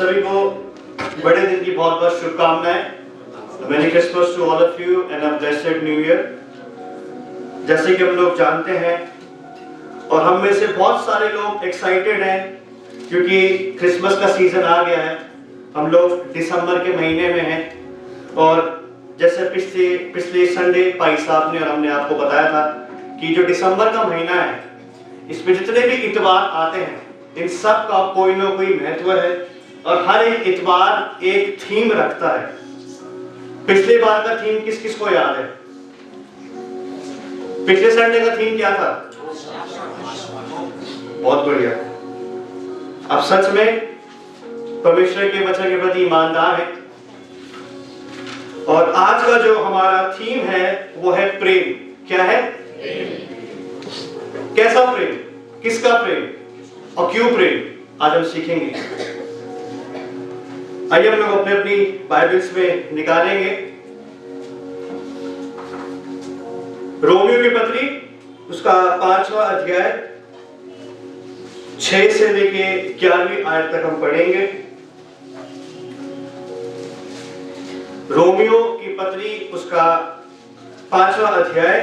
सभी को बड़े दिन की बहुत बहुत शुभकामनाएं। Merry Christmas to all of you and a blessed new year. जैसे कि हम लोग जानते हैं और हम में से बहुत सारे लोग एक्साइटेड हैं क्योंकि क्रिसमस का सीजन आ गया है। हम लोग दिसंबर के महीने में हैं और जैसे पिछले संडे भाई साहब ने और हमने आपको बताया था कि जो दिसंबर का महीना है इसमें जितने भी इतवार आते हैं इन सब का कोई ना कोई महत्व है और हर एक इतवार एक थीम रखता है। पिछले बार का थीम किस किस को याद है? पिछले संडे का थीम क्या था? बहुत बढ़िया। अब सच में परमेश्वर के वचन के प्रति ईमानदार है और आज का जो हमारा थीम है वो है प्रेम। क्या है? कैसा प्रेम, किसका प्रेम और क्यों प्रेम, आज हम सीखेंगे। आइए हम लोग अपने अपनी बाइबल्स में निकालेंगे रोमियो की पत्री उसका 5वां अध्याय 6 से लेके 11वीं आयत तक हम पढ़ेंगे। रोमियो की पत्री उसका 5वां अध्याय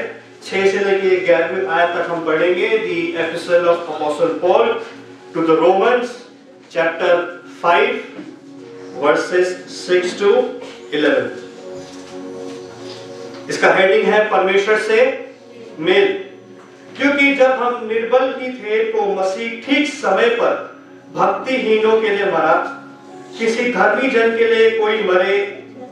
6 से लेके 11वीं आयत तक हम पढ़ेंगे। The epistle of apostle Paul to the Romans chapter 5 verses 6 to 11। इसका हेडिंग है परमेश्वर से मेल। क्योंकि जब हम निर्बल ही थे तो मसीह ठीक समय पर भक्तिहीनों के लिए मरा। किसी धर्मी जन के लिए कोई मरे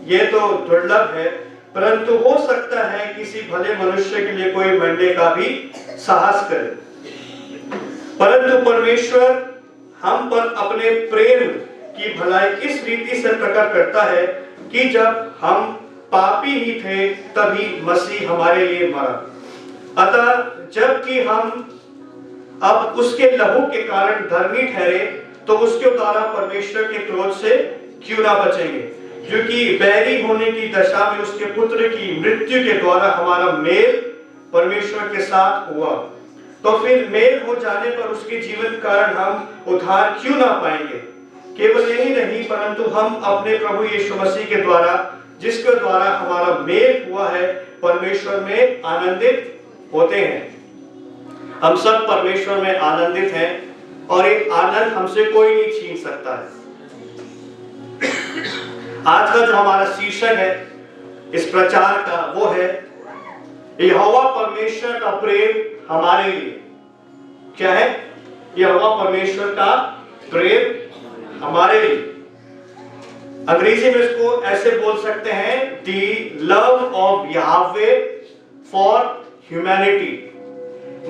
ये तो दुर्लभ है, परंतु हो सकता है किसी भले मनुष्य के लिए कोई मरने का भी साहस करे। परंतु परमेश्वर हम पर अपने प्रेम की भलाई इस रीति से प्रकट करता है कि जब हम पापी ही थे तभी मसीह हमारे लिए मरा। अतः जबकि हम अब उसके लहू के कारण धर्मी ठहरे तो उसके द्वारा परमेश्वर के क्रोध से क्यों ना बचेंगे, क्योंकि बैरी होने की दशा में उसके पुत्र की मृत्यु के द्वारा हमारा मेल परमेश्वर के साथ हुआ। तो फिर मेल हो जाने पर उसके जीवन कारण हम उद्धार क्यों ना पाएंगे। केवल यही नहीं परंतु हम अपने प्रभु यीशु मसीह के द्वारा जिसके द्वारा हमारा मेल हुआ है परमेश्वर में आनंदित होते हैं। हम सब परमेश्वर में आनंदित हैं और एक आनंद हमसे कोई नहीं छीन सकता है। आज का जो हमारा शीर्षक है इस प्रचार का वो है यहोवा परमेश्वर का प्रेम हमारे लिए। क्या है? यहोवा परमेश्वर का प्रेम हमारे लिए। अंग्रेजी में इसको ऐसे बोल सकते हैं the love of Yahweh for humanity.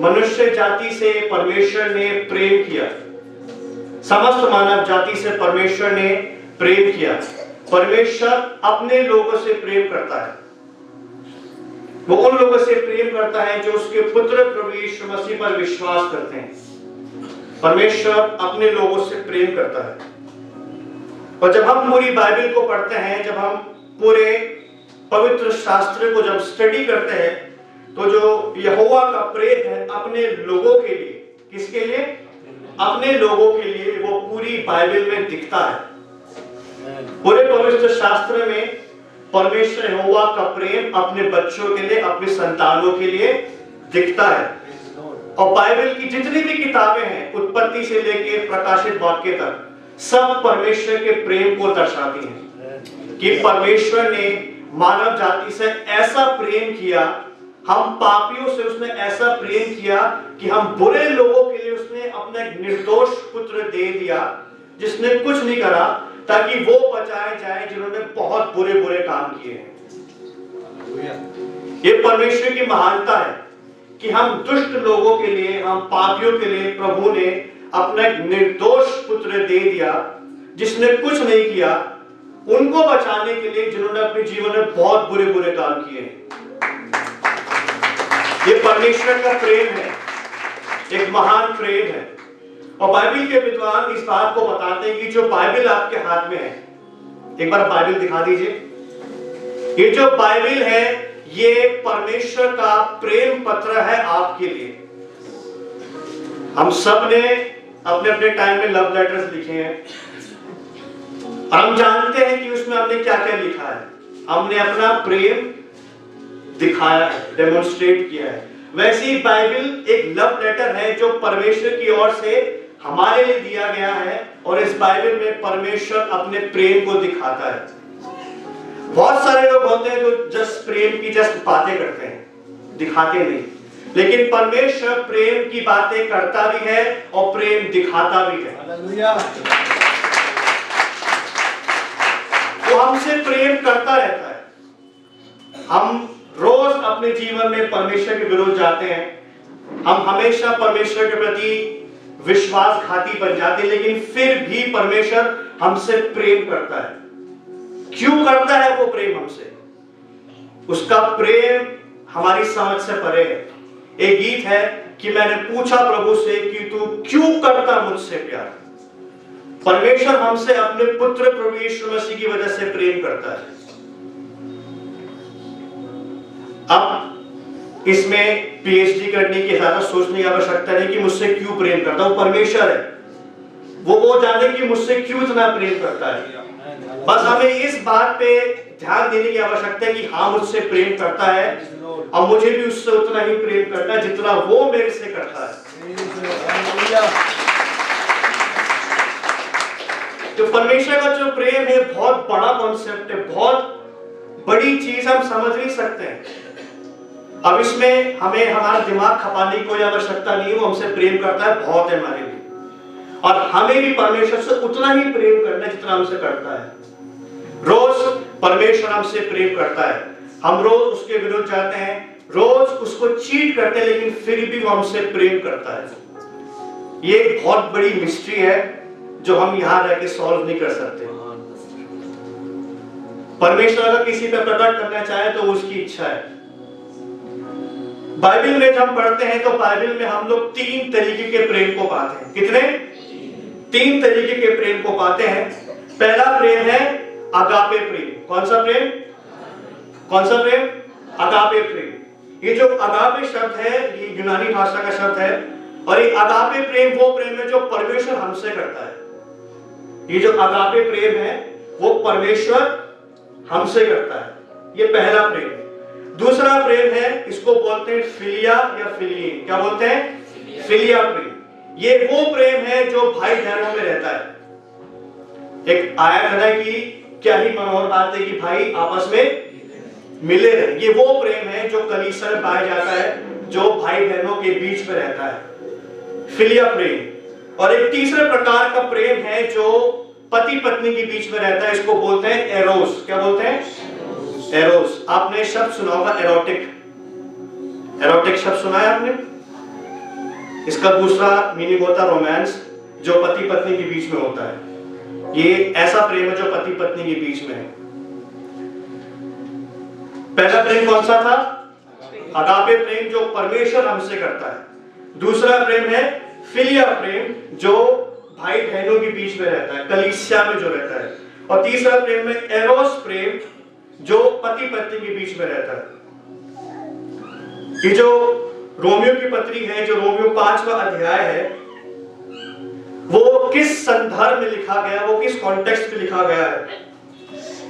मनुष्य जाति से परमेश्वर ने प्रेम किया, समस्त मानव जाति से परमेश्वर ने प्रेम किया। परमेश्वर अपने लोगों से प्रेम करता है। वो उन लोगों से प्रेम करता है जो उसके पुत्र प्रभु यीशु मसीह पर विश्वास करते हैं। परमेश्वर अपने लोगों से प्रेम करता है। और जब हम पूरी बाइबल को पढ़ते हैं, जब हम पूरे पवित्र शास्त्र को जब स्टडी करते हैं तो जो यहोवा का प्रेम है अपने लोगों के लिए, किसके लिए? अपने लोगों के लिए, वो पूरी बाइबल में दिखता है। पूरे पवित्र शास्त्र में परमेश्वर यहोवा का प्रेम अपने बच्चों के लिए, अपने संतानों के लिए दिखता है। और बाइबल की जितनी भी किताबें हैं उत्पत्ति से लेकर प्रकाशित वाक्य तक सब परमेश्वर के प्रेम को दर्शाती हैं कि परमेश्वर ने मानव जाति से ऐसा प्रेम किया, हम पापियों से उसने ऐसा प्रेम किया कि हम बुरे लोगों के लिए उसने अपना एक निर्दोष पुत्र दे दिया जिसने कुछ नहीं करा, ताकि वो बचाए जाए जिन्होंने बहुत बुरे बुरे काम किए हैं। ये परमेश्वर की महानता है कि हम दुष्ट लोगों के लिए, हम पापियों के लिए प्रभु ने अपना एक निर्दोष पुत्र दे दिया जिसने कुछ नहीं किया, उनको बचाने के लिए जिन्होंने अपने जीवन में बहुत बुरे बुरे काम किए हैं। ये परमेश्वर का प्रेम है, एक महान प्रेम है। और बाइबल के विद्वान इस बात को बताते हैं कि जो बाइबल आपके हाथ में है, एक बार बाइबल दिखा दीजिए। ये जो बाइबल है ये परमेश्वर का प्रेम पत्र है आपके लिए। हम सब ने अपने अपने टाइम में लव लेटर्स लिखे हैं, और हम जानते हैं कि उसमें हमने क्या क्या लिखा है। हमने अपना प्रेम दिखाया है, डेमोन्स्ट्रेट किया है। वैसे ही बाइबल एक लव लेटर है जो परमेश्वर की ओर से हमारे लिए दिया गया है, और इस बाइबल में परमेश्वर अपने प्रेम को दिखाता है। बहुत सारे लोग होते हैं जो जस्ट प्रेम की जस्ट बातें करते हैं, दिखाते नहीं, लेकिन परमेश्वर प्रेम की बातें करता भी है और प्रेम दिखाता भी है। हालेलुया। वो हमसे प्रेम करता रहता है। हम रोज अपने जीवन में परमेश्वर के विरुद्ध जाते हैं, हम हमेशा परमेश्वर के प्रति विश्वासघाती बन जाते हैं, लेकिन फिर भी परमेश्वर हमसे प्रेम करता है। क्यों करता है वो प्रेम हमसे? उसका प्रेम हमारी समझ से परे है। एक गीत है कि मैंने पूछा प्रभु से कि तू क्यों करता मुझसे प्यार। परमेश्वर हमसे अपने पुत्र प्रभु यीशु मसीह की वजह से प्रेम करता है। अब इसमें पीएचडी करने की ज्यादा सोचने की आवश्यकता नहीं कि मुझसे क्यों प्रेम करता है। वो परमेश्वर है, वो जाने कि मुझसे क्यों इतना प्रेम करता है। बस हमें इस बात पे ध्यान देने की आवश्यकता है कि हाँ मुझसे प्रेम करता है और मुझे भी उससे उतना ही प्रेम करना है जितना वो मेरे से करता है। तो परमेश्वर का जो प्रेम है बहुत बड़ा कॉन्सेप्ट है, बहुत बड़ी चीज हम समझ नहीं सकते हैं। अब इसमें हमें हमारा दिमाग खपाने की कोई आवश्यकता नहीं है। वो हमसे प्रेम करता है, बहुत है हमारे लिए, और हमें भी परमेश्वर से उतना ही प्रेम करना है जितना हमसे करता है। रोज परमेश्वर हमसे प्रेम करता है, हम रोज उसके विरुद्ध जाते हैं, रोज उसको चीट करते हैं, लेकिन फिर भी वो हमसे प्रेम करता है। ये एक बहुत बड़ी मिस्ट्री है जो हम यहां रह के सॉल्व नहीं कर सकते। परमेश्वर अगर किसी पे प्रकट करना चाहे तो उसकी इच्छा है। बाइबल में जब हम पढ़ते हैं तो बाइबल में हम लोग 3 तरीके के प्रेम को पाते हैं। कितने? 3 तरीके के प्रेम को पाते हैं। पहला प्रेम है अगापे प्रेम। कौन सा प्रेम? कौन सा प्रेम? अगापे प्रेम। ये जो अगापे शब्द है ये यूनानी भाषा का शब्द है, और ये अगापे प्रेम वो प्रेम है जो परमेश्वर हमसे करता है। ये जो अगापे प्रेम है वो परमेश्वर हमसे करता है। ये पहला प्रेम है। दूसरा प्रेम है, इसको बोलते हैं फिलिया या फिलियन। क्या बोलते हैं? फिलिया प्रेम। ये वो प्रेम है जो भाई बहनों में रहता है। एक आयत है कि क्या ही मनोहर बात है कि भाई आपस में मिले रहे। ये वो प्रेम है जो कलीसिया में पाया जाता है, जो भाई बहनों के बीच में रहता है, फिलिया प्रेम। और एक तीसरे प्रकार का प्रेम है जो पति पत्नी के बीच में रहता है, इसको बोलते हैं एरोस। क्या बोलते हैं? एरोस। आपने शब्द सुना होगा एरोटिक। एरोटिक शब्द सुना है आपने? इसका दूसरा मीनिंग होता है रोमांस, जो पति पत्नी के बीच में होता है। ये ऐसा प्रेम है जो पति पत्नी के बीच में है। पहला प्रेम कौन सा था? अगापे प्रेम जो परमेश्वर हमसे करता है। दूसरा प्रेम है फिलिया प्रेम जो भाई बहनों के बीच में रहता है, कलीसिया में जो रहता है। और तीसरा प्रेम है एरोस प्रेम जो पति पत्नी के बीच में रहता है। ये जो रोमियो की पत्री है, जो रोमियो 5वां अध्याय है, वो किस संदर्भ में लिखा गया, वो किस कॉन्टेक्स्ट में लिखा गया है?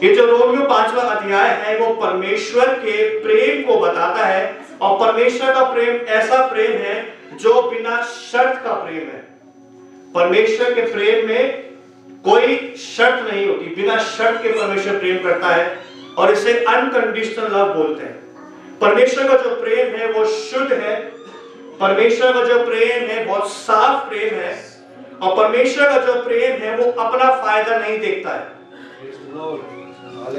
ये जो रोमियो 5वां अध्याय है वो परमेश्वर के प्रेम को बताता है, और परमेश्वर का प्रेम ऐसा प्रेम है जो बिना शर्त का प्रेम है। परमेश्वर के प्रेम में कोई शर्त नहीं होती, बिना शर्त के परमेश्वर प्रेम करता है, और इसे अनकंडीशनल लव बोलते हैं। परमेश्वर का जो प्रेम है वो शुद्ध है, परमेश्वर का जो प्रेम है बहुत साफ प्रेम है, और परमेश्वर का जो प्रेम है वो अपना फायदा नहीं देखता है।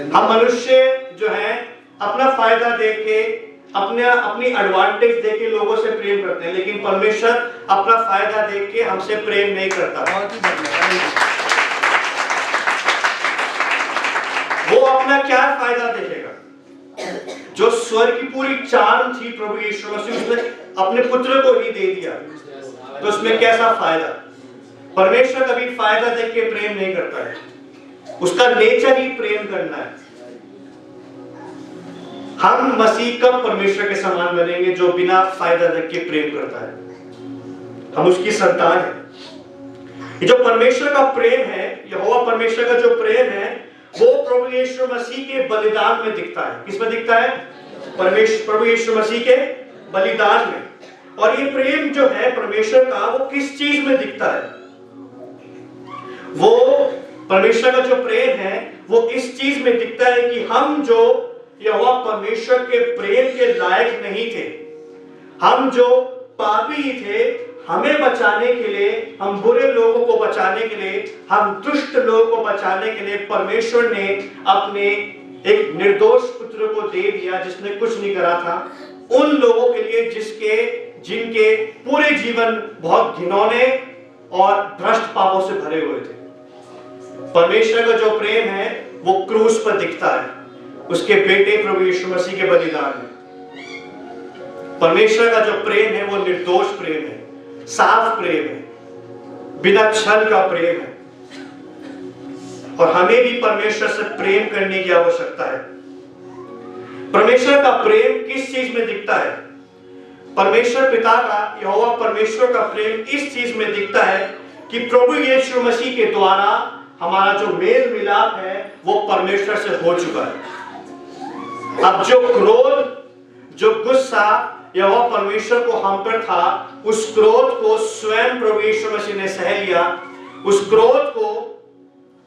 हम मनुष्य जो है अपना फायदा देख के, अपनी एडवांटेज देख के लोगों से प्रेम करते हैं, लेकिन परमेश्वर अपना फायदा देख के हमसे प्रेम नहीं करता। वो अपना क्या फायदा देखेगा? जो स्वर्ग की पूरी चार्म थी प्रभु यीशु मसीह, उसने अपने पुत्र को ही दे दिया, तो उसमें कैसा फायदा? परमेश्वर कभी फायदा देख के प्रेम नहीं करता है, उसका नेचर ही प्रेम करना है। हम मसीह कब परमेश्वर के समान बनेंगे? जो बिना फायदा देख के प्रेम करता है। हम उसकी संतान है। ये जो परमेश्वर का प्रेम है, यहोवा परमेश्वर का जो प्रेम है, वो प्रभु यीशु मसीह के बलिदान में दिखता है। किसमें दिखता है? प्रभु यीशु मसीह के बलिदान में। और ये प्रेम जो है परमेश्वर का, वो किस चीज में दिखता है? वो परमेश्वर का जो प्रेम है वो इस चीज में दिखता है कि हम जो यहोवा परमेश्वर के प्रेम के लायक नहीं थे, हम जो पापी थे, हमें बचाने के लिए, हम बुरे लोगों को बचाने के लिए, हम दुष्ट लोगों को बचाने के लिए परमेश्वर ने अपने एक निर्दोष पुत्र को दे दिया, जिसने कुछ नहीं करा था, उन लोगों के लिए जिनके पूरे जीवन बहुत घिनौने और भ्रष्ट पापों से भरे हुए थे। परमेश्वर का जो प्रेम है वो क्रूस पर दिखता है, उसके बेटे प्रभु यीशु मसीह के बलिदान में। परमेश्वर का जो प्रेम है वो निर्दोष प्रेम है, साफ प्रेम है, बिना छल का प्रेम है। और हमें भी परमेश्वर से प्रेम करने की आवश्यकता है। परमेश्वर का प्रेम किस चीज में दिखता है? परमेश्वर पिता का, यहोवा परमेश्वर का प्रेम इस चीज में दिखता है कि प्रभु यीशु मसीह के द्वारा हमारा जो मेल मिलाप है वो परमेश्वर से हो चुका है। अब जो क्रोध, जो गुस्सा यहोवा परमेश्वर को हम पर था, उस क्रोध को स्वयं प्रभु यीशु मसीह ने सह लिया। उस क्रोध को,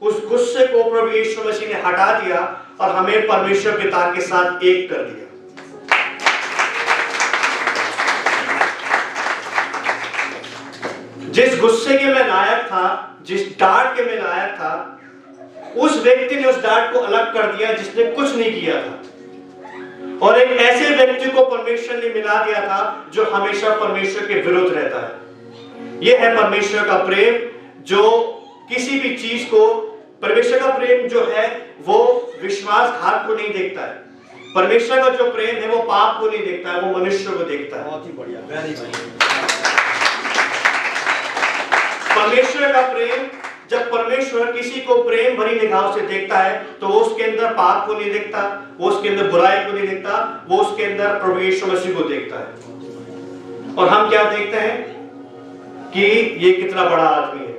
उस गुस्से को प्रभु यीशु मसीह ने हटा दिया और हमें परमेश्वर पिता के साथ एक कर दिया। जिस गुस्से के मैं लायक था, जिस डांट के मैं लायक था, उस व्यक्ति ने उस डांट को अलग कर दिया जिसने कुछ नहीं किया था, और एक ऐसे व्यक्ति को परमेश्वर ने मिला दिया था जो हमेशा परमेश्वर के विरुद्ध रहता है। यह है परमेश्वर का प्रेम, जो किसी भी चीज को, परमेश्वर का प्रेम जो है वो विश्वासघात को नहीं देखता है। परमेश्वर का जो प्रेम है वो पाप को नहीं देखता है, वो मनुष्य को देखता है। बहुत ही बढ़िया, वेरी बढ़िया। परमेश्वर का प्रेम, जब परमेश्वर किसी को प्रेम भरी निगाहों से देखता है तो वो उसके अंदर पाप को नहीं देखता, वो उसके अंदर बुराई को नहीं देखता, वो उसके अंदर प्रभु यीशु मसीह को देखता है। और हम क्या देखते हैं कि ये कितना बड़ा आदमी है,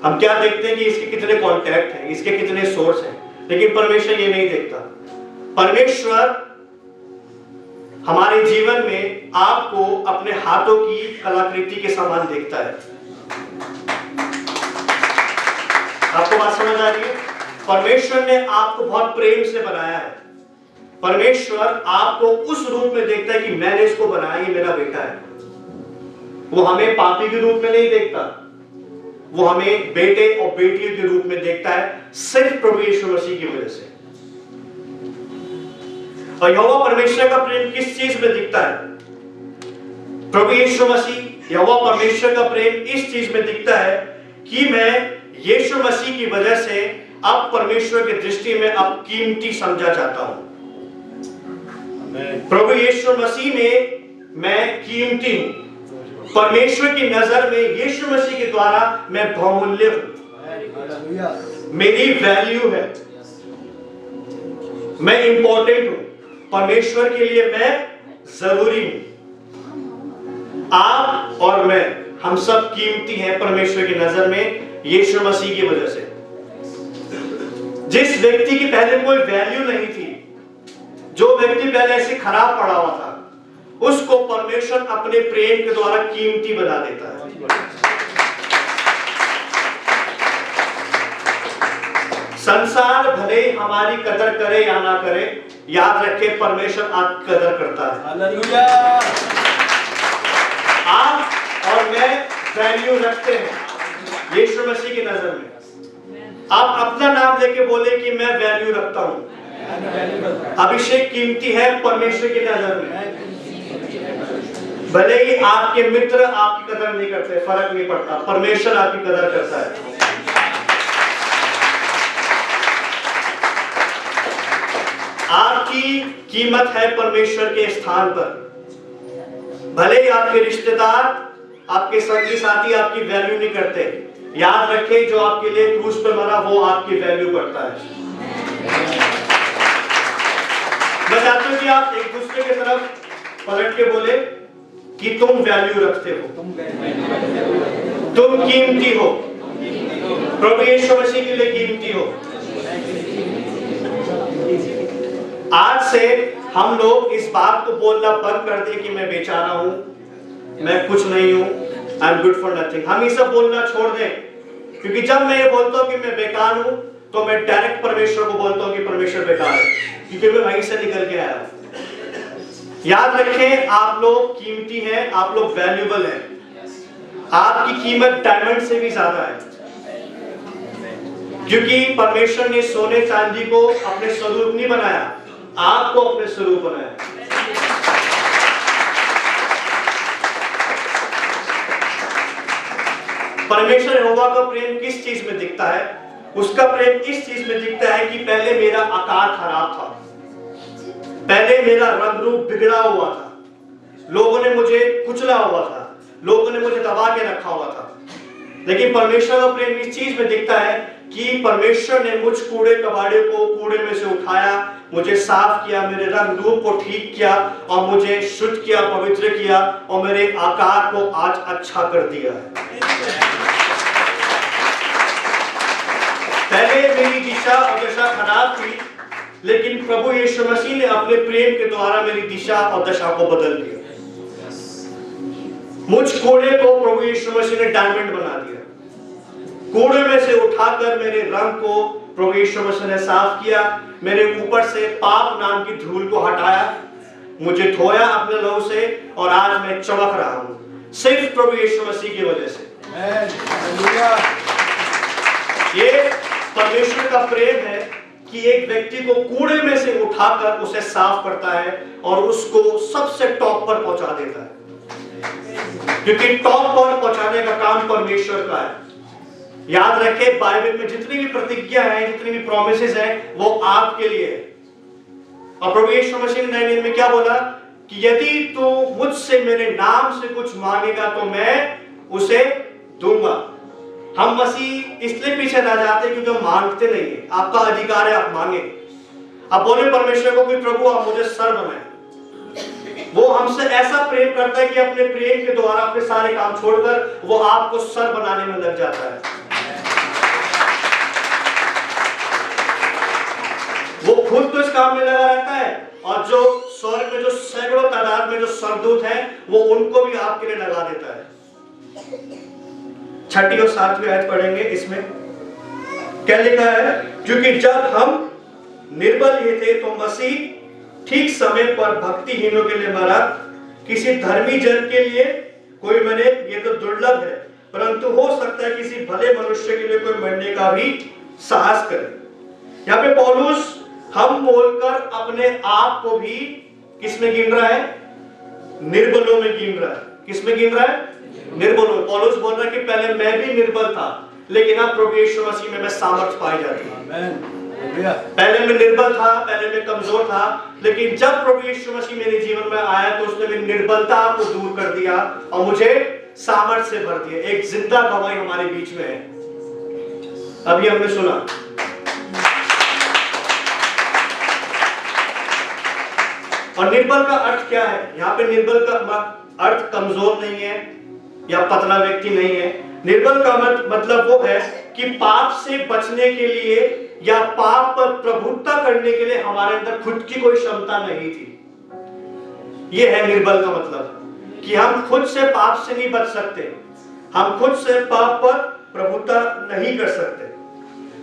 हम क्या देखते हैं कि इसके कितने कॉन्टैक्ट हैं, इसके कितने सोर्स हैं, लेकिन परमेश्वर ये नहीं देखता। परमेश्वर हमारे जीवन में आपको अपने हाथों की कलाकृति के समान देखता है। आपको बात समझ आ रही है? परमेश्वर ने आपको बहुत प्रेम से बनाया है। परमेश्वर आपको उस रूप में देखता है कि मैंने इसको बनाया, ये मेरा बेटा है। वो हमें पापी के रूप में नहीं देखता, वो हमें बेटे और बेटियों के रूप में देखता है, सिर्फ प्रभु यीशु मसीह की वजह से। और यहोवा परमेश्वर का प्रेम किस चीज में दिखता है? प्रभु यीशु मसीह, यहोवा परमेश्वर का प्रेम इस चीज में दिखता है कि मैं यीशु मसीह की वजह से अब परमेश्वर की दृष्टि में अब कीमती समझा जाता हूं। प्रभु यीशु मसीह में मैं कीमती हूं। परमेश्वर की नजर में यीशु मसीह के द्वारा मैं बहुमूल्य हूं, मेरी वैल्यू है, मैं इंपॉर्टेंट हूं, परमेश्वर के लिए मैं जरूरी हूं। आप और मैं, हम सब कीमती हैं परमेश्वर की नजर में यीशु मसीह की वजह से। जिस व्यक्ति की पहले कोई वैल्यू नहीं थी, जो व्यक्ति पहले ऐसे खराब पड़ा हुआ था, उसको परमेश्वर अपने प्रेम के द्वारा कीमती बना देता है। संसार भले हमारी कदर करे या ना करे, याद रखे परमेश्वर आपकी कदर करता है। हालेलुया। आप और मैं वैल्यू रखते हैं यीशु मसीह की नजर में। आप अपना नाम लेके बोले कि मैं वैल्यू रखता हूं। अभिषेक कीमती है परमेश्वर की नजर में। भले ही आपके मित्र आपकी कदर नहीं करते, फर्क नहीं पड़ता, परमेश्वर आपकी कदर करता है। आपकी कीमत है परमेश्वर के स्थान पर। भले ही आपके रिश्तेदार, आपके संगी साथी आपकी वैल्यू नहीं करते, याद रखें जो आपके लिए क्रूस पर मरा वो आपकी वैल्यू करता है। मैं चाहता हूं कि आप एक दूसरे की तरफ पलट के बोले कि तुम वैल्यू रखते हो, तुम कीमती हो, प्रभु यीशु मसीह के लिए कीमती हो। आज से हम लोग इस बात को बोलना बंद कर दें कि मैं बेचारा हूं, मैं कुछ नहीं हूं, I am good for nothing. हम ये सब बोलना छोड़ दें, क्योंकि जब मैं ये बोलता हूं कि मैं बेकार हूं तो मैं डायरेक्ट परमेश्वर को बोलता हूं कि परमेश्वर बेकार है, क्योंकि मैं वहीं से निकल के आया हूं। याद रखें, आप लोग कीमती हैं, आप लोग वैल्यूएबल हैं। आपकी कीमत डायमंड से भी ज्यादा है, क्योंकि परमेश्वर ने सोने चांदी को अपने स्वरूप नहीं बनाया, आपको अपने स्वरूप बनाया। परमेश्वर यहोवा का प्रेम किस चीज में दिखता है? उसका प्रेम इस चीज में दिखता है कि पहले मेरा आकार खराब था, पहले मेरा रंग रूप बिगड़ा हुआ था, लोगों ने मुझे कुचला हुआ था, लोगों ने मुझे दबा के रखा हुआ था। लेकिन परमेश्वर का प्रेम इस चीज में दिखता है कि परमेश्वर ने मुझ कूड़े कबाड़े को कूड़े में से उठाया, मुझे साफ किया, मेरे रंग रूप को ठीक किया और मुझे शुद्ध किया, पवित्र किया और मेरे आकार को आज अच्छा कर दिया है। पहले मेरी दिशा और दशा खराब थी, लेकिन प्रभु यीशु मसीह ने अपने प्रेम के द्वारा मेरी दिशा और दशा को बदल दिया। मुझ कूड़े को प्रभु यीशु मसीह ने डायमंड बना दिया। कूड़े में से उठाकर मेरे रंग को प्रभु यीशु मसीह ने साफ किया, मेरे ऊपर से पाप नाम की धूल को हटाया, मुझे धोया अपने लहू से और आज मैं चमक रहा हूं सिर्फ प्रभु यीशु मसीह की वजह से। ये परमेश्वर का प्रेम है कि एक व्यक्ति को कूड़े में से उठाकर उसे साफ करता है और उसको सबसे टॉप पर पहुंचा देता है, क्योंकि टॉप पर पहुंचाने का काम परमेश्वर का है। याद रखें, बाइबल में जितनी भी प्रतिज्ञा है, जितनी भी प्रॉमिसेस हैं, वो आपके लिए है। और प्रभु यीशु मसीह ने नए नियम में क्या बोला कि यदि तू मुझसे मेरे नाम से कुछ मांगेगा तो मैं उसे दूंगा। हम मसीह इसलिए पीछे रह जाते हैं क्योंकि हम मांगते नहीं है। आपका अधिकार है, आप मांगे। आप बोले परमेश्वर को कि प्रभु आप मुझे सर बनाए। वो हमसे ऐसा प्रेम करता है कि अपने प्रेम के द्वारा अपने सारे काम छोड़कर वो आपको सर बनाने में लग जाता है। वो खुद तो इस काम में लगा रहता है और जो स्वर्ग में जो सैकड़ों तादाद में जो सरदूत हैं, वो उनको भी आपके लिए लगा देता है। 6वीं और 7वीं आयत पढ़ेंगे। इसमें क्या लिखा है? क्योंकि जब हम निर्बल ही थे तो मसीह ठीक समय पर भक्तिहीनों के लिए मरा। किसी धर्मी जन के लिए कोई मरे ये तो दुर्लभ है, परंतु हो सकता है किसी भले मनुष्य के लिए कोई मरने का भी साहस करे। यहाँ पे पौलुस हम बोलकर अपने आप को भी किसमें गिन रहा है? निर्बलों में गिन रहा है। किसमें गिन रहा है? निर्बल हो। पौलुस बोल रहा है कि पहले मैं भी निर्बल था, लेकिन अब प्रभु यीशु मसीह में मैं सामर्थ पाई जाती है। पहले मैं निर्बल था, पहले मैं कमजोर था, लेकिन जब प्रभु यीशु मसीह मेरे जीवन में आया तो उसने मेरी निर्बलता को दूर कर दिया और मुझे सामर्थ से भर दिया। एक जिंदा गवाही हमारे बीच में है। अभी हमने सुना और निर्बल का अर्थ क्या है? यहाँ पे निर्बल का अर्थ कमजोर नहीं है या पतला व्यक्ति नहीं है। निर्बल का मतलब वो है कि पाप से बचने के लिए या पाप पर प्रभुत्व करने के लिए हमारे अंदर खुद की कोई क्षमता नहीं थी। ये है निर्बल का मतलब, कि हम खुद से पाप से नहीं बच सकते, हम खुद से पाप पर प्रभुत्व नहीं कर सकते।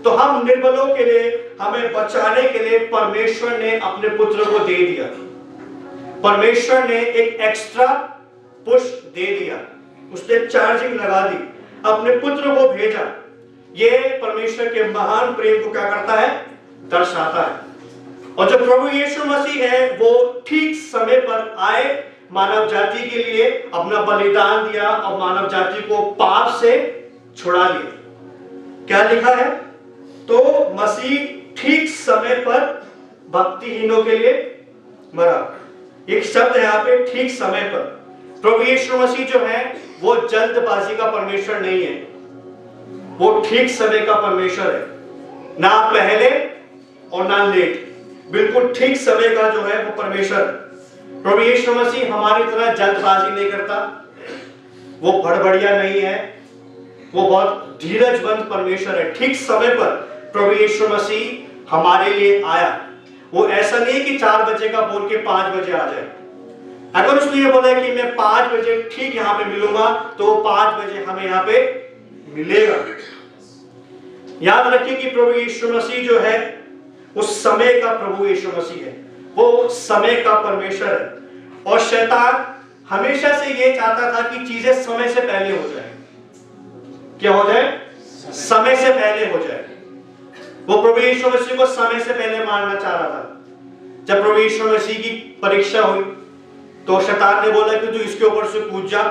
तो हम निर्बलों के लिए, हमें बचाने के लिए परमेश्वर ने अपने पुत्र को दे दिया। परमेश्वर ने एक एक्स्ट्रा पुश दे दिया, उसने चार्जिंग लगा दी, अपने पुत्र को भेजा। ये परमेश्वर के महान प्रेम को क्या करता है? दर्शाता है। और जो प्रभु यीशु मसीह है वो ठीक समय पर आए, मानव जाति के लिए अपना बलिदान दिया और मानव जाति को पाप से छुड़ा लिया। क्या लिखा है? तो मसीह ठीक समय पर भक्तिहीनों के लिए मरा। एक शब्द है यहाँ पे, ठीक समय पर। प्रभु यीशु मसीह जो है वो जल्दबाजी का परमेश्वर नहीं है, वो ठीक समय का परमेश्वर है। ना पहले और ना लेट, बिल्कुल ठीक समय का जो है वो परमेश्वर है। प्रभु यीशु मसीह हमारी तरह जल्दबाजी नहीं करता, वो भड़बड़िया नहीं है, वो बहुत धीरजवंत परमेश्वर है। ठीक समय पर प्रभु यीशु मसीह हमारे लिए आया। वो ऐसा नहीं है कि 4 बजे का बोल के 5 बजे आ जाए। अगर उसने ये बोला कि मैं 5 बजे ठीक यहाँ पे मिलूंगा, तो 5 बजे हमें यहाँ पे मिलेगा। याद रखिए कि प्रभु यीशु मसीह जो है उस समय का प्रभु यीशु मसीह है, वो समय का परमेश्वर है। और शैतान हमेशा से ये चाहता था कि चीजें समय से पहले हो जाए। क्या हो जाए? समय से पहले हो जाए। वो प्रभु यीशु मसीह को समय से पहले मारना चाह रहा था। जब प्रभु यीशु मसीह की परीक्षा हुई तो शैतान ने बोला कि तू इसके ऊपर से कूद जा,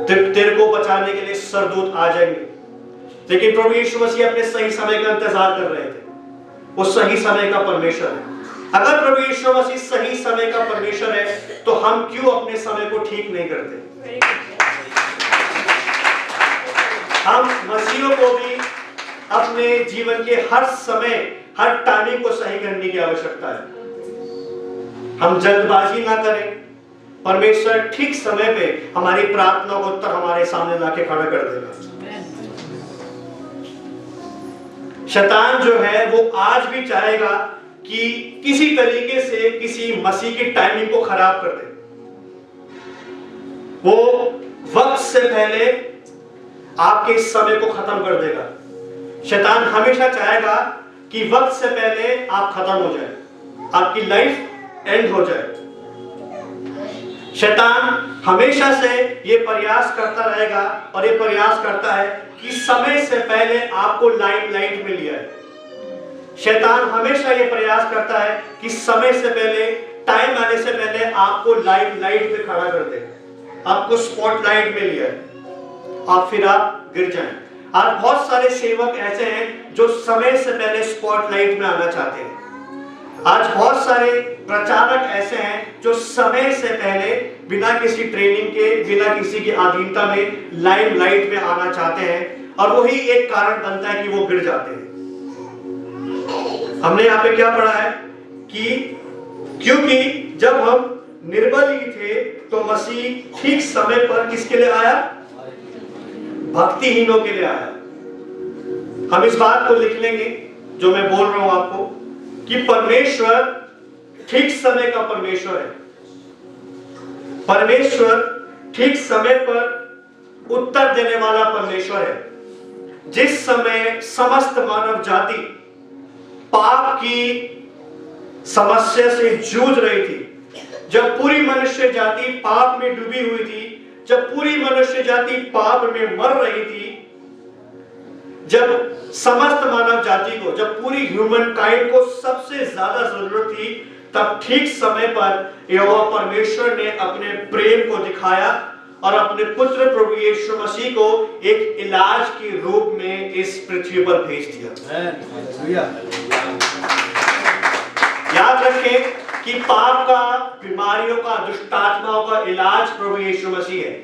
तेरे को बचाने के लिए सरदूत आ जाएंगे। लेकिन प्रभु यीशु मसीह अपने सही समय का इंतजार कर रहे थे। वो सही समय का परमेश्वर है। अगर प्रभु यीशु मसीह सही समय का परमेश्वर है, तो हम क्यों अपने समय को ठीक नहीं करते? हम मसीहों को भी अपने जीवन के हर समय, हर टाइमिंग को सही करने की आवश्यकता है। हम जल्दबाजी ना करें। परमेश्वर ठीक समय पे हमारी प्रार्थना को उत्तर हमारे सामने लाके खड़ा कर देगा। शैतान जो है वो आज भी चाहेगा कि किसी तरीके से किसी मसीह की टाइमिंग को खराब कर दे। वो वक्त से पहले आपके समय को खत्म कर देगा। शैतान हमेशा चाहेगा कि वक्त से पहले आप खत्म हो जाए, आपकी लाइफ एंड हो जाए। शैतान हमेशा से ये प्रयास करता रहेगा और ये प्रयास करता है कि समय से पहले आपको लाइमलाइट में लिया है। शैतान हमेशा ये प्रयास करता है कि समय से पहले, टाइम आने से पहले आपको लाइमलाइट में खड़ा कर दे, आपको स्पॉटलाइट में लिया है और फिर आप गिर जाएं। आज बहुत सारे सेवक ऐसे हैं जो समय से पहले स्पॉटलाइट में आना चाहते हैं। आज बहुत सारे प्रचारक ऐसे हैं जो समय से पहले बिना किसी ट्रेनिंग के, बिना किसी की अधीनता में लाइमलाइट में आना चाहते हैं, और वही एक कारण बनता है कि वो गिर जाते हैं। हमने यहाँ पे क्या पढ़ा है कि क्योंकि जब हम निर्बल ही थे तो मसीह ठीक समय पर किसके लिए आया? भक्तिहीनों के लिए आया। हम इस बात को लिख लेंगे जो मैं बोल रहा हूं आपको, कि परमेश्वर ठीक समय का परमेश्वर है। परमेश्वर ठीक समय पर उत्तर देने वाला परमेश्वर है। जिस समय समस्त मानव जाति पाप की समस्या से जूझ रही थी, जब पूरी मनुष्य जाति पाप में डूबी हुई थी, जब पूरी मनुष्य जाति पाप में मर रही थी, जब समस्त मानव जाति को, जब पूरी ह्यूमन काइंड को सबसे ज्यादा जरूरत थी, तब ठीक समय पर यहोवा परमेश्वर ने अपने प्रेम को दिखाया और अपने पुत्र प्रभु यीशु मसीह को एक इलाज के रूप में इस पृथ्वी पर भेज दिया। याद रखें कि पाप का, बीमारियों का, दुष्टात्माओं का इलाज प्रभु यीशु मसीह है।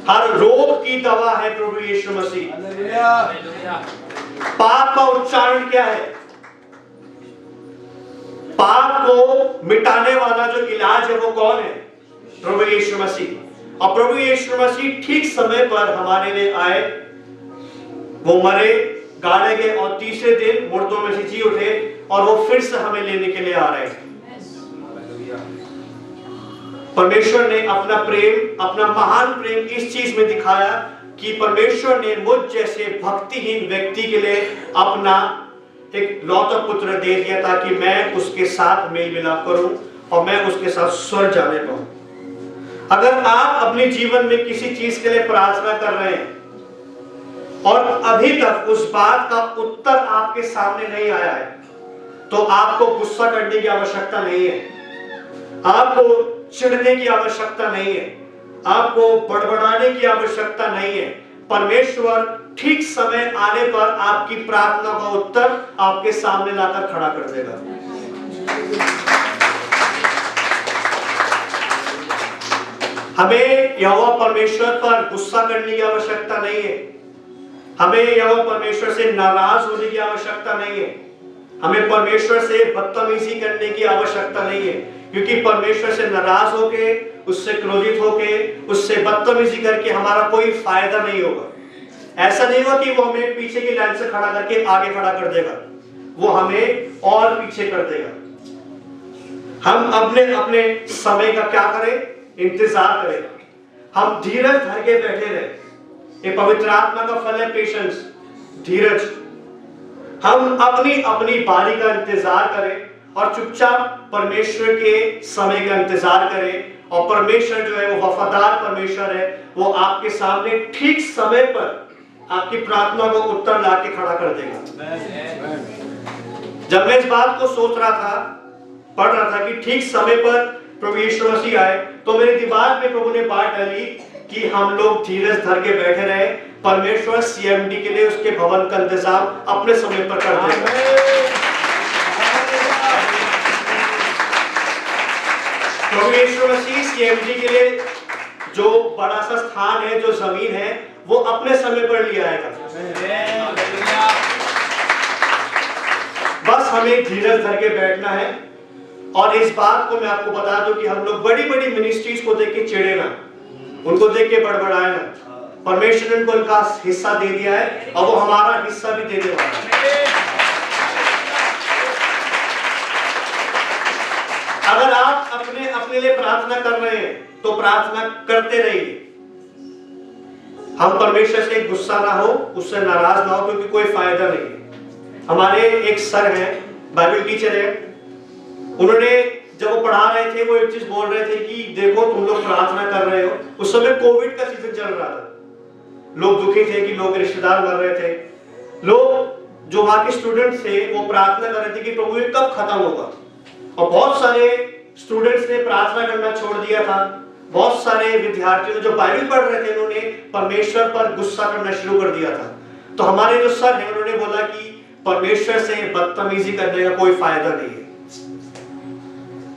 हर रोग की दवा है प्रभु यीशु मसीह। पाप का उच्चारण क्या है? पाप को मिटाने वाला जो इलाज है वो कौन है? प्रभु यीशु मसीह। और प्रभु यीशु मसीह ठीक समय पर हमारे लिए आए। वो मरे, गाड़े गए और तीसरे दिन मुर्दों में से जी उठे, और वो फिर से हमें लेने के लिए आ रहे हैं। परमेश्वर ने अपना प्रेम, अपना महान प्रेम इस चीज में दिखाया कि परमेश्वर ने मुझ जैसे भक्तिहीन व्यक्ति के लिए अपना एक लौता पुत्र दे दिया, ताकि मैं उसके साथ मेल मिलाप करूं और मैं उसके साथ स्वर्ग जाने पाऊं। अगर आप अपने जीवन में किसी चीज के लिए प्रार्थना कर रहे हैं और अभी तक उस बात का उत्तर आपके सामने नहीं आया है, तो आपको गुस्सा करने की आवश्यकता नहीं है, आपको चिढ़ने की आवश्यकता नहीं है, आपको बड़बड़ाने की आवश्यकता नहीं है। परमेश्वर ठीक समय आने पर आपकी प्रार्थना का उत्तर आपके सामने लाकर खड़ा कर देगा। हमें यहोवा परमेश्वर पर गुस्सा करने की आवश्यकता नहीं है, हमें यहोवा परमेश्वर से नाराज होने की आवश्यकता नहीं है। हमें परमेश्वर से बदतमीजी करने की आवश्यकता नहीं है, क्योंकि परमेश्वर से नाराज होके, उससे क्रोधित होके, उससे बदतमीजी करके हमारा कोई फायदा नहीं होगा। ऐसा नहीं होगा कि वो हमें पीछे की लाइन से खड़ा करके आगे खड़ा कर देगा, वो हमें और पीछे कर देगा। हम अपने अपने समय का क्या करें? इंतजार करें। हम धीरज धर के बैठे रहे। ये पवित्र आत्मा का फल है पेशेंस, धीरज। हम अपनी अपनी बारी का इंतजार करें और चुपचाप परमेश्वर के समय का इंतजार करें, और परमेश्वर जो है वो वफादार परमेश्वर है, वो आपके सामने ठीक समय पर आपकी प्रार्थना को उत्तर लाके खड़ा कर देगा। जब मैं इस बात को सोच रहा था, पढ़ रहा था कि ठीक समय पर प्रभु यीशु मसीह आए, तो मेरे दिमाग में प्रभु ने बात डाली कि हम लोग धीरज धर के बैठे रहे। परमेश्वर सीएमडी के लिए उसके भवन का इंतजाम अपने समय पर कर देगा। प्रभु यीशु मसीह सीएमडी के लिए जो बड़ा सा स्थान है, जो जमीन है, वो अपने समय पर ले आएगा। बस हमें धीरज धर के बैठना है। और इस बात को मैं आपको बता दूं कि हम लोग बड़ी बड़ी मिनिस्ट्रीज को देख के चिढ़े ना, उनको देख के बड़बड़ाए ना। परमेश्वर ने उनको उनका हिस्सा दे दिया है और वो हमारा हिस्सा भी देने वाला है। अगर आप अपने अपने लिए प्रार्थना कर रहे हैं तो प्रार्थना करते रहिए। हम परमेश्वर से गुस्सा ना हो, उससे नाराज ना हो, क्योंकि कोई फायदा नहीं है। हमारे एक सर हैं, बाइबल टीचर है, उन्होंने जब वो पढ़ा रहे थे वो एक चीज बोल रहे थे कि देखो तुम लोग प्रार्थना कर रहे हो। उस समय कोविड का सीजन चल रहा था, लोग दुखी थे कि लोग रिश्तेदार मर रहे थे। लोग जो वहां के स्टूडेंट्स थे वो प्रार्थना कर रहे थे कि प्रभु ये कब खत्म होगा। और बहुत सारे स्टूडेंट्स ने प्रार्थना करना छोड़ दिया था। बहुत सारे विद्यार्थियों जो बाइबल पढ़ रहे थे, उन्होंने परमेश्वर पर गुस्सा करना शुरू कर दिया था। तो हमारे जो सर हैं उन्होंने बोला कि परमेश्वर से बदतमीजी करने का कोई फायदा नहीं है।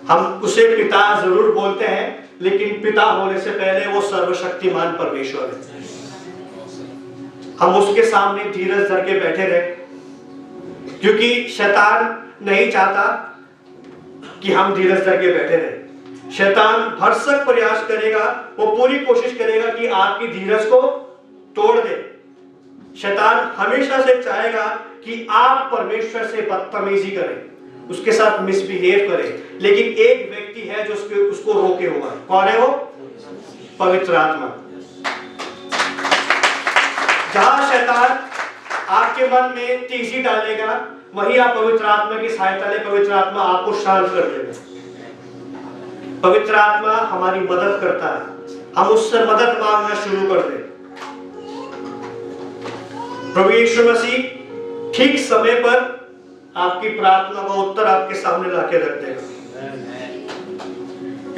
हम उसे पिता जरूर बोलते हैं, लेकिन पिता होने से पहले वो सर्वशक्तिमान परमेश्वर है। हम उसके सामने धीरज धर के बैठे रहे, क्योंकि शैतान नहीं चाहता कि हम धीरज धर के बैठे रहे। शैतान भरसक प्रयास करेगा, वो पूरी कोशिश करेगा कि आपकी धीरज को तोड़ दे। शैतान हमेशा से चाहेगा कि आप परमेश्वर से बदतमीजी करें, उसके साथ मिसबिहेव करें। लेकिन एक व्यक्ति है जो उसको रोके हुआ है। कौन है वो? पवित्र आत्मा। जहां शैतान आपके मन में तेजी डालेगा, वहीं आप पवित्र आत्मा की सहायता ले, पवित्र आत्मा आपको शांत कर देगा। पवित्र आत्मा हमारी मदद करता है, हम उससे मदद मांगना शुरू कर दें। प्रभु यीशु मसीह ठीक समय पर आपकी प्रार्थना का उत्तर आपके सामने लाके रख देगा।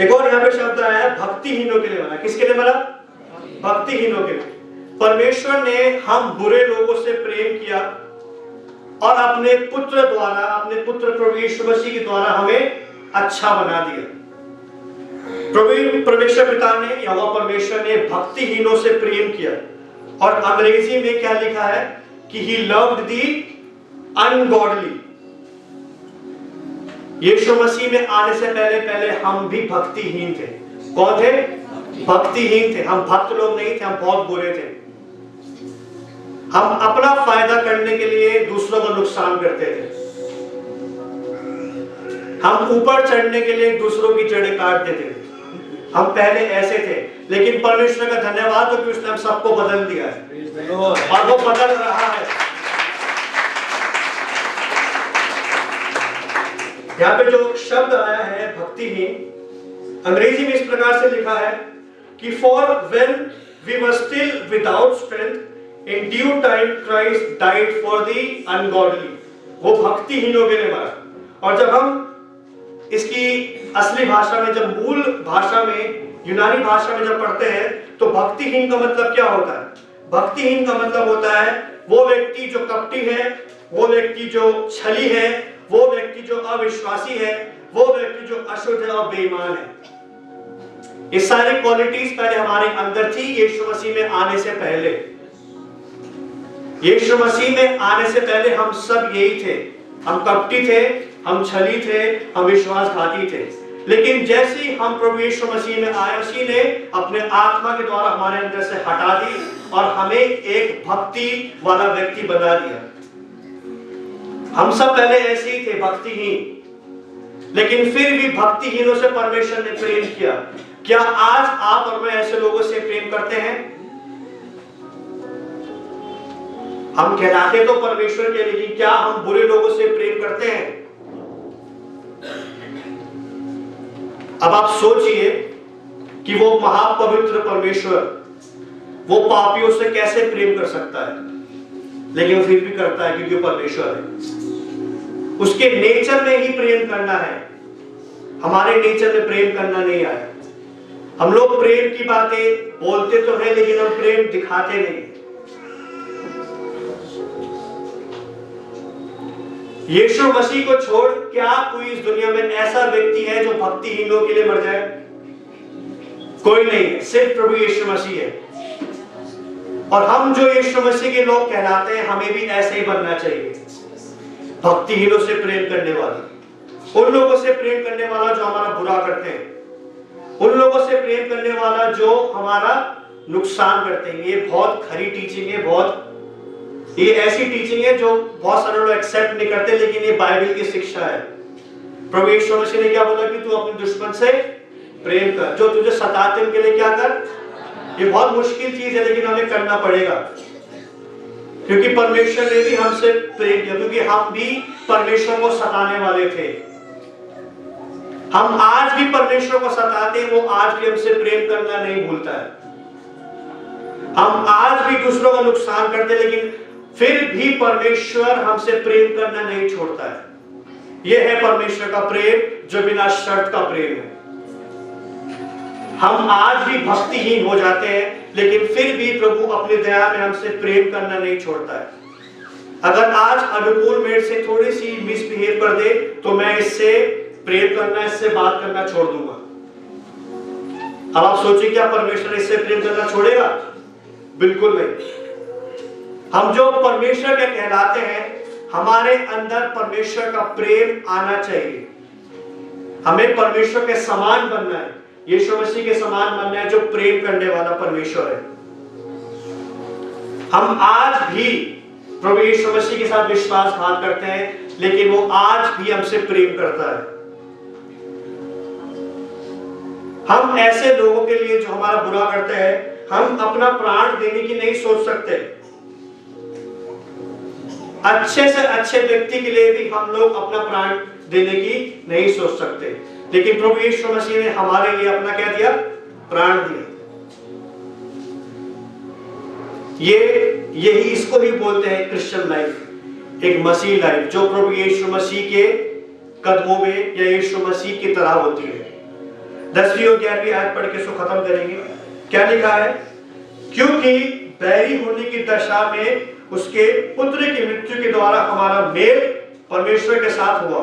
एक और यहाँ पे शब्द आया है भक्तिहीनों के लिए बना। किसके लिए बना? भक्तिहीनों के लिए। परमेश्वर ने हम बुरे लोगों से प्रेम किया और अपने पुत्र द्वारा, अपने पुत्र प्रभु यीशु मसीह के द्वारा हमें अच्छा बना दिया। प्रभु परमेश्वर पिता ने, यहोवा परमेश्वर ने भक्तिहीनों से प्रेम किया। और अंग्रेजी में क्या लिखा है कि he loved the ungodly। यीशु मसीह में आने से पहले हम भी भक्तिहीन थे। कौन थे? भक्तिहीन थे। हम भक्त लोग नहीं थे, हम बहुत बुरे थे। हम अपना फायदा करने के लिए दूसरों को नुकसान करते थे। हम ऊपर चढ़ने के लिए दूसरों की जड़ें काट देते थे। हम पहले ऐसे थे, लेकिन परमेश्वर का धन्यवाद हो कि उसने हम सबको बदल दिया है और वो बदल रहा है। यहाँ पे जो शब्द आया है भक्तिहीन, अंग्रेजी में इस प्रकार से लिखा है कि for when we were still without strength in due time Christ died for the ungodly. वो भक्तिहीनों के लिए मरा। और जब हम इसकी असली भाषा में, जब मूल भाषा में, यूनानी भाषा में जब पढ़ते हैं, तो भक्तिहीन का मतलब क्या होता है? भक्तिहीन का मतलब होता है वो व्यक्ति जो कपटी है, वो व्यक्ति जो छली है, वो व्यक्ति जो अविश्वासी है, वो व्यक्ति जो अशुद्ध है और बेईमान है। ये सारी क्वालिटीज पहले हमारे अंदर थी यीशु मसीह में आने से पहले। यीशु मसीह में आने से पहले हम सब यही थे। हम कपटी थे, हम छली थे, हम विश्वासघाती थे। लेकिन जैसे ही हम प्रभु यीशु मसीह में आए, मसीह ने अपने आत्मा के द्वारा हमारे अंदर से हटा दी और हमें एक भक्ति वाला व्यक्ति बना दिया। हम सब पहले ऐसे ही थे, भक्तिहीन, लेकिन फिर भी भक्तिहीनों से परमेश्वर ने प्रेम किया। क्या आज आप और मैं ऐसे लोगों से प्रेम करते हैं? हम कहलाते तो परमेश्वर के, लेकिन क्या हम बुरे लोगों से प्रेम करते हैं? अब आप सोचिए कि वो महापवित्र परमेश्वर वो पापियों से कैसे प्रेम कर सकता है, लेकिन फिर भी करता है क्योंकि वो परमेश्वर है। उसके नेचर में ही प्रेम करना है, हमारे नेचर में प्रेम करना नहीं आया। हम लोग प्रेम की बातें बोलते तो हैं, लेकिन हम प्रेम दिखाते नहीं। यीशु मसीह को छोड़ क्या कोई इस दुनिया में ऐसा व्यक्ति है जो भक्तिहीनों के लिए मर जाए? कोई नहीं है, सिर्फ प्रभु यीशु मसीह है। और हम जो यीशु मसीह के लोग कहलाते हैं, हमें भी ऐसे ही बनना चाहिए, भक्तिहीनों से प्रेम करने वाला, उन लोगों से प्रेम करने वाला जो हमारा बुरा करते हैं, उन लोगों से प्रेम करने वाला जो हमारा नुकसान करते हैं। ये बहुत खरी टीचिंग है, ये ऐसी टीचिंग है जो बहुत सारे लोग एक्सेप्ट नहीं करते, लेकिन ये बाइबल की शिक्षा है। प्रभु यीशु मसीह ने क्या बोला कि तू अपने दुश्मन से प्रेम कर, जो तुझे सताते उनके लिए क्या कर। ये बहुत मुश्किल चीज है, लेकिन हमें करना पड़ेगा, क्योंकि परमेश्वर ने भी हमसे प्रेम किया, क्योंकि हम भी परमेश्वर को सताने वाले थे। हम आज भी परमेश्वर को सताते हैं, वो आज भी हमसे प्रेम करना नहीं भूलता है। हम आज भी दूसरों का नुकसान करते, लेकिन फिर भी परमेश्वर हमसे प्रेम करना नहीं छोड़ता है। यह है परमेश्वर का प्रेम, जो बिना शर्त का प्रेम है। हम आज भी भक्तिहीन हो जाते हैं, लेकिन फिर भी प्रभु अपनी दया में हमसे प्रेम करना नहीं छोड़ता है। अगर आज अनुकूल मेरे से थोड़ी सी मिसबिहेव कर दे, तो मैं इससे प्रेम करना, इससे बात करना छोड़ दूंगा। अब आप सोचिए, क्या परमेश्वर इससे प्रेम करना छोड़ेगा? बिल्कुल नहीं। हम जो परमेश्वर के कहलाते हैं, हमारे अंदर परमेश्वर का प्रेम आना चाहिए। हमें परमेश्वर के समान बनना है, यीशु मसीह के समान बनना है, जो प्रेम करने वाला परमेश्वर है। हम आज भी प्रभु यीशु मसीह के साथ विश्वासघात करते हैं, लेकिन वो आज भी हमसे प्रेम करता है। हम ऐसे लोगों के लिए जो हमारा बुरा करते हैं, हम अपना प्राण देने की नहीं सोच सकते। अच्छे से अच्छे व्यक्ति के लिए भी हम लोग अपना प्राण देने की नहीं सोच सकते, लेकिन प्रभु यीशु मसीह ने हमारे लिए अपना क्या दिया? प्राण दिया। यही इसको ही बोलते हैं क्रिश्चियन लाइफ, एक मसीह लाइफ, जो प्रभु यीशु मसीह के कदमों में या यीशु मसीह की तरह होती है। 10वीं और 11वीं आयत पढ़ के इसको खत्म करेंगे। क्या लिखा है? क्योंकि बैरी होने की दशा में उसके पुत्र की मृत्यु के द्वारा हमारा मेल परमेश्वर के साथ हुआ।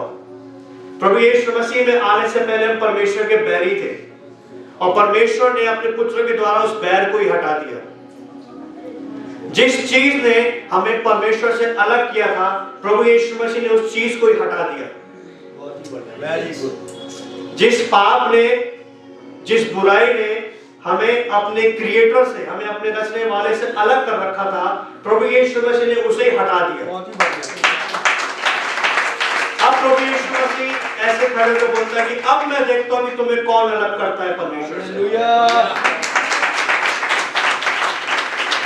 प्रभु यीशु मसीह में आने से पहले हम परमेश्वर के बैरी थे, और परमेश्वर ने अपने पुत्र के द्वारा उस बैर को ही हटा दिया। जिस चीज ने हमें परमेश्वर से अलग किया था, प्रभु यीशु मसीह ने उस चीज को ही हटा दिया। जिस पाप ने, जिस बुराई ने हमें अपने क्रिएटर से, हमें अपने रचने वाले से अलग कर रखा था, प्रभु यीशु मसीह ने उसे ही हटा दिया। अब प्रभु यीशु मसीह ऐसे खड़े होकर बोलता है कि अब मैं देखता हूं कि तुम्हें कौन अलग करता है परमेश्वर से।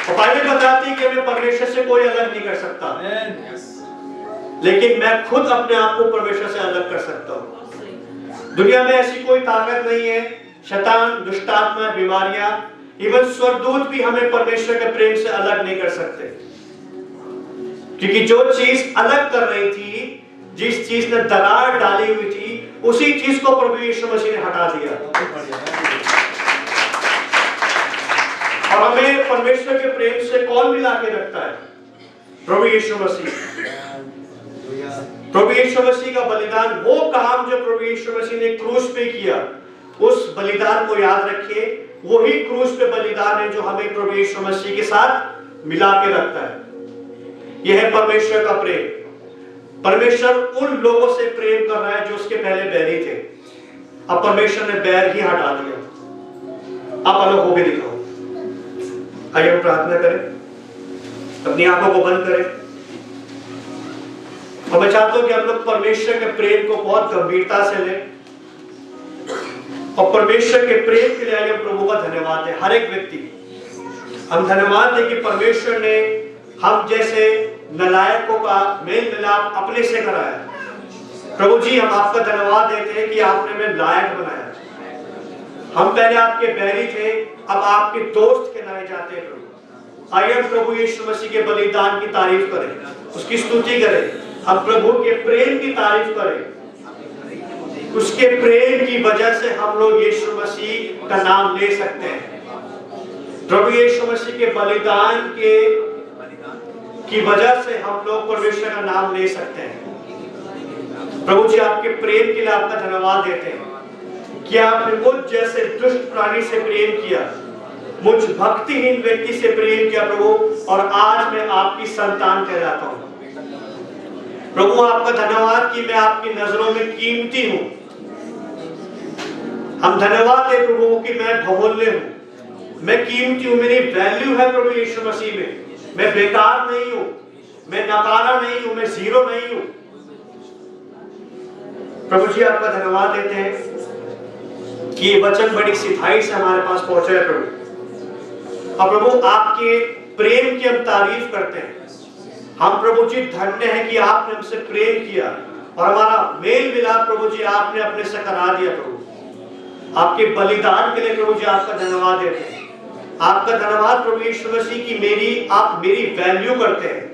और बाइबल बताती है कि हमें परमेश्वर से कोई अलग नहीं कर सकता, लेकिन मैं खुद अपने आप को परमेश्वर से अलग कर सकता हूं। दुनिया में ऐसी कोई ताकत नहीं है, शैतान, दुष्टात्मा, बीमारियां, इवन स्वर्गदूत भी हमें परमेश्वर के प्रेम से अलग नहीं कर सकते, क्योंकि जो चीज अलग कर रही थी, जिस चीज ने दरार डाली हुई थी, उसी चीज को प्रभु यीशु मसीह ने हटा दिया। और हमें परमेश्वर के प्रेम से कौन मिला के रखता है? प्रभु यीशु मसीह। प्रभु यीशु मसीह का बलिदान, वो काम जो प्रभु यीशु मसीह ने क्रूस पे किया, उस बलिदान को याद रखिए। वही क्रूस पे बलिदान है जो हमें प्रभु यीशु मसीह के साथ मिला के रखता है। यह है परमेश्वर का प्रेम। परमेश्वर उन लोगों से प्रेम कर रहा है जो उसके पहले बैरी थे। अब परमेश्वर ने बैर ही हटा दिया, आप अलग होके दिखाओ। आइए हम प्रार्थना करें, अपनी आंखों को बंद करें। और मैं चाहता हूं कि हम लोग परमेश्वर के प्रेम को बहुत गंभीरता से लें और परमेश्वर के प्रेम के लिए आइए प्रभु का धन्यवाद दें। हर एक व्यक्ति हम धन्यवाद दें कि परमेश्वर ने हम जैसे नालायकों का मेल मिलाप अपने से कराया। प्रभु जी, हम आपका धन्यवाद देते हैं कि आपने हमें लायक बनाया। हम पहले आपके बैरी थे, अब आपके दोस्त कहलाए जाते हैं। प्रभु आइए प्रभु यीशु मसीह के बलिदान की तारीफ करें, उसकी स्तुति करें। हम प्रभु के प्रेम की तारीफ करें, उसके प्रेम की वजह से हम लोग यीशु मसीह का नाम ले सकते हैं। प्रभु यीशु मसीह के बलिदान की वजह से हम लोग परमेश्वर का नाम ले सकते हैं। प्रभु जी, आपके प्रेम के लिए आपका धन्यवाद देते हैं कि आपने मुझ जैसे दुष्ट प्राणी से प्रेम किया, मुझ भक्तिहीन व्यक्ति से प्रेम किया प्रभु, और आज मैं आपकी संतान कहलाता हूं। प्रभु आपका धन्यवाद कि मैं आपकी नजरों में कीमती हूं। हम धन्यवाद दे प्रभु कि मैं बहुमूल्य हूं, मैं कीमती हूं, मेरी वैल्यू है प्रभु यीशु मसीह में। मैं बेकार नहीं हूं, मैं नकारा नहीं हूं, मैं जीरो नहीं हूं। प्रभु जी, आपका धन्यवाद देते हैं कि ये वचन बड़ी सिधाई से हमारे पास पहुंचा है प्रभु। और प्रभु आपके प्रेम की हम तारीफ करते हैं। हम प्रभु जी धन्य हैं कि आपने हमसे प्रेम किया और हमारा मेल मिला। प्रभु जी आपने अपने से करा दिया। प्रभु आपके बलिदान के लिए प्रभु जी आपका धन्यवाद देते हैं। आपका धन्यवाद प्रभु यीशु मसीह की आप मेरी वैल्यू करते हैं।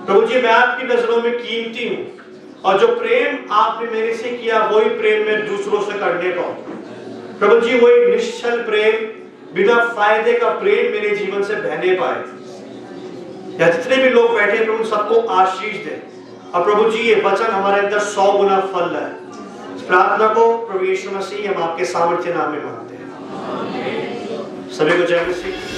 प्रभु जी, मैं आपकी नजरों में कीमती हूं, और जो प्रेम आपने मेरे से किया वही प्रेम मैं दूसरों से करने पाऊं। प्रभु जी, वही निश्चल प्रेम, बिना फायदे का प्रेम मेरे जीवन से बहने पाए। या जितने भी लोग बैठे प्रभु सबको आशीष दे। और प्रभु जी, ये वचन हमारे अंदर 100 गुना फल है। इस प्रार्थना को प्रभु यीशु मसीह हम आपके सामर्थ्य नाम में मांगते हैं। सभी को जय मसीह।